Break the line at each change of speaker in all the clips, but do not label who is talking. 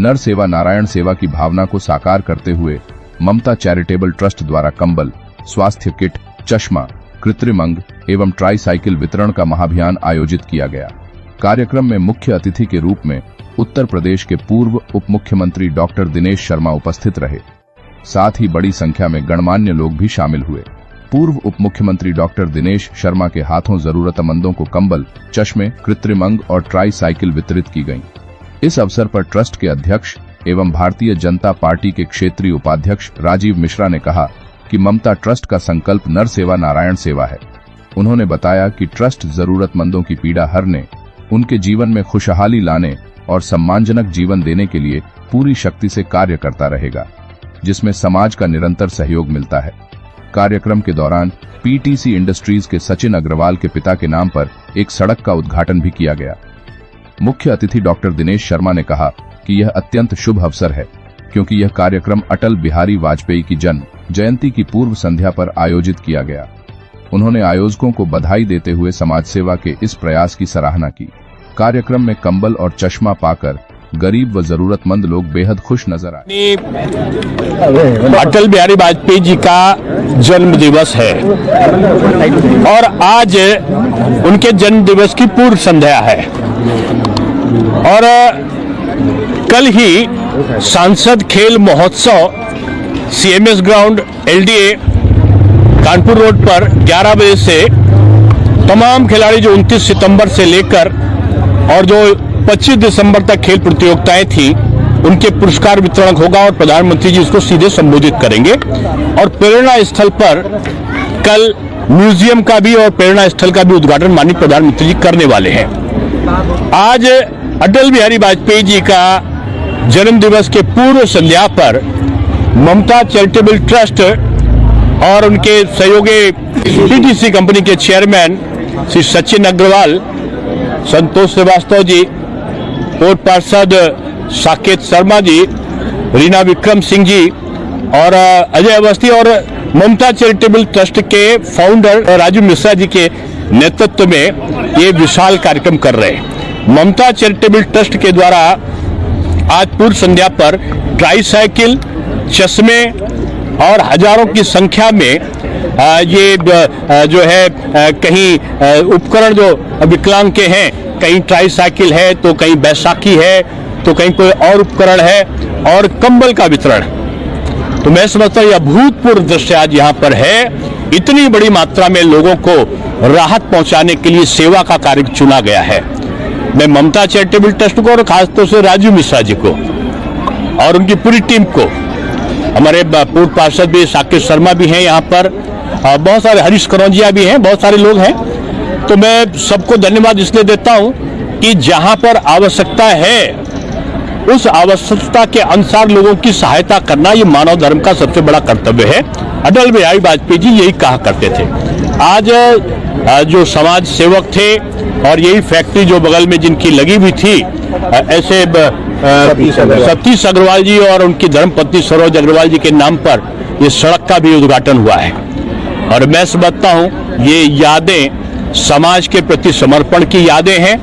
नर सेवा नारायण सेवा की भावना को साकार करते हुए ममता चैरिटेबल ट्रस्ट द्वारा कंबल, स्वास्थ्य किट, चश्मा, कृत्रिम अंग एवं ट्राई साइकिल वितरण का महाअभियान आयोजित किया गया। कार्यक्रम में मुख्य अतिथि के रूप में उत्तर प्रदेश के पूर्व उप मुख्यमंत्री डॉक्टर दिनेश शर्मा उपस्थित रहे। साथ ही बड़ी संख्या में गणमान्य लोग भी शामिल हुए। पूर्व उप मुख्यमंत्री डॉक्टर दिनेश शर्मा के हाथों जरूरतमंदों को कंबल, चश्मे, कृत्रिम अंग और ट्राई साइकिल वितरित की गईं। इस अवसर पर ट्रस्ट के अध्यक्ष एवं भारतीय जनता पार्टी के क्षेत्रीय उपाध्यक्ष राजीव मिश्रा ने कहा कि ममता ट्रस्ट का संकल्प नर सेवा नारायण सेवा है। उन्होंने बताया कि ट्रस्ट जरूरतमंदों की पीड़ा हरने, उनके जीवन में खुशहाली लाने और सम्मानजनक जीवन देने के लिए पूरी शक्ति से कार्य करता रहेगा, जिसमें समाज का निरंतर सहयोग मिलता है। कार्यक्रम के दौरान पीटीसी इंडस्ट्रीज के सचिन अग्रवाल के पिता के नाम पर एक सड़क का उद्घाटन भी किया गया। मुख्य अतिथि डॉक्टर दिनेश शर्मा ने कहा कि यह अत्यंत शुभ अवसर है, क्योंकि यह कार्यक्रम अटल बिहारी वाजपेयी की जन्म जयंती की पूर्व संध्या पर आयोजित किया गया। उन्होंने आयोजकों को बधाई देते हुए समाज सेवा के इस प्रयास की सराहना की। कार्यक्रम में कंबल और चश्मा पाकर गरीब व जरूरतमंद लोग बेहद खुश नजर आए।
अटल बिहारी वाजपेयी जी का जन्म दिवस है और आज उनके जन्म दिवस की पूर्व संध्या है और कल ही सांसद खेल महोत्सव CMS ground LDA Kanpur road पर 11 बजे से तमाम खिलाड़ी जो 29 सितंबर से लेकर और जो 25 दिसंबर तक खेल प्रतियोगिताएं थी उनके पुरस्कार वितरण होगा और प्रधानमंत्री जी इसको सीधे संबोधित करेंगे। और प्रेरणा स्थल पर कल म्यूजियम का भी और प्रेरणा स्थल का भी उद्घाटन माननीय प्रधानमंत्री जी करने वाले हैं। आज अटल बिहारी वाजपेयी जी का जन्म दिवस के पूर्व संध्या पर ममता चैरिटेबल ट्रस्ट और उनके सहयोगी पीटीसी कंपनी के चेयरमैन श्री सचिन अग्रवाल, संतोष श्रीवास्तव जी, कोर्ट पार्षद साकेत शर्मा जी, रीना विक्रम सिंह जी और अजय अवस्थी और ममता चैरिटेबल ट्रस्ट के फाउंडर राजीव मिश्रा जी के नेतृत्व में ये विशाल कार्यक्रम कर रहे हैं। ममता चैरिटेबल ट्रस्ट के द्वारा आज पूर्व संध्या पर ट्राई साइकिल, चश्मे और हजारों की संख्या में ये जो है कहीं उपकरण जो विकलांग के हैं, कहीं ट्राई साइकिल है तो कहीं बैसाखी है तो कहीं कोई और उपकरण है और कंबल का वितरण। तो मैं समझता हूँ यह अभूतपूर्व दृश्य आज यहाँ पर है। इतनी बड़ी मात्रा में लोगों को राहत पहुंचाने के लिए सेवा का कार्य चुना गया है। मैं ममता चैरिटेबल ट्रस्ट को और खासतौर से राजीव मिश्रा जी को और उनकी पूरी टीम को, हमारे पूर्व पार्षद भी साकेत शर्मा भी हैं यहाँ पर, बहुत सारे हरीश करौजिया भी हैं, बहुत सारे लोग हैं। तो मैं सबको धन्यवाद इसलिए देता हूँ कि जहाँ पर आवश्यकता है उस आवश्यकता के अनुसार लोगों की सहायता करना ये मानव धर्म का सबसे बड़ा कर्तव्य है। अटल बिहारी वाजपेयी जी यही कहा करते थे। आज जो समाज सेवक थे और यही फैक्ट्री जो बगल में जिनकी लगी हुई थी, ऐसे सतीश अग्रवाल जी और उनकी धर्मपत्नी सरोज अग्रवाल जी के नाम पर ये सड़क का भी उद्घाटन हुआ है। और मैं समझता हूँ ये यादें समाज के प्रति समर्पण की यादें हैं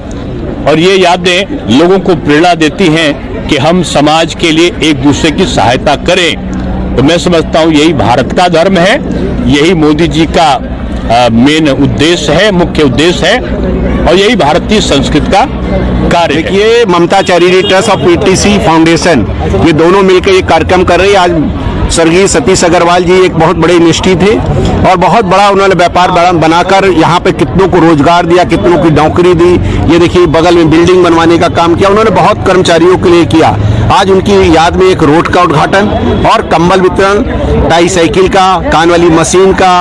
और ये यादें लोगों को प्रेरणा देती हैं कि हम समाज के लिए एक दूसरे की सहायता करें। तो मैं समझता हूँ यही भारत का धर्म है, यही मोदी जी का मेन उद्देश्य है, मुख्य उद्देश्य है और यही भारतीय संस्कृति का कार्य है।
देखिए, ममता चैरिटेबल ट्रस्ट और पीटीसी फाउंडेशन ये दोनों मिलकर ये कार्यक्रम कर रही है। आज स्वर्गीय सतीश अग्रवाल जी एक बहुत बड़े निष्ठित थे और बहुत बड़ा उन्होंने व्यापार बनाकर यहाँ पे कितनों को रोजगार दिया, कितनों की नौकरी दी। ये देखिए बगल में बिल्डिंग बनवाने का काम किया उन्होंने, बहुत कर्मचारियों के लिए किया। आज उनकी याद में एक रोड का उद्घाटन और कंबल वितरण, ट्राई साइकिल का, कान वाली मशीन का,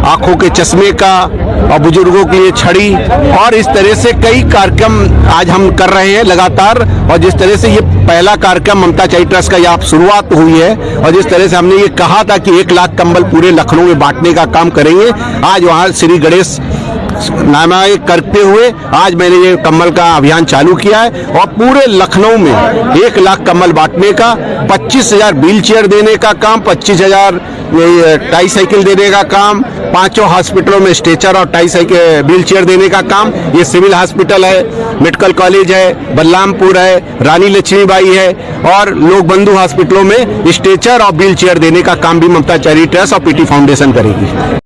आंखों के चश्मे का और बुजुर्गों के लिए छड़ी और इस तरह से कई कार्यक्रम आज हम कर रहे हैं लगातार। और जिस तरह से ये पहला कार्यक्रम ममता चैरिटेबल ट्रस्ट का यहाँ शुरुआत हुई है और जिस तरह से हमने ये कहा था कि 1 लाख कंबल पूरे लखनऊ में बांटने का काम करेंगे, आज वहाँ श्री गणेश नामांकित करते हुए आज मैंने ये कम्बल का अभियान चालू किया है और पूरे लखनऊ में 1 लाख कम्बल बांटने का, 25,000 व्हील चेयर देने का काम, 25,000 टाई साइकिल देने का काम, 5 हॉस्पिटलों में स्ट्रेचर और टाई साइकिल व्हील चेयर देने का काम। ये सिविल हॉस्पिटल है, मेडिकल कॉलेज है, बलरामपुर है, रानी लक्ष्मीबाई है और लोक बंधु हॉस्पिटलों में स्ट्रेचर और व्हील चेयर देने का काम भी ममता चैरिटी ट्रस्ट और पीटी फाउंडेशन करेगी।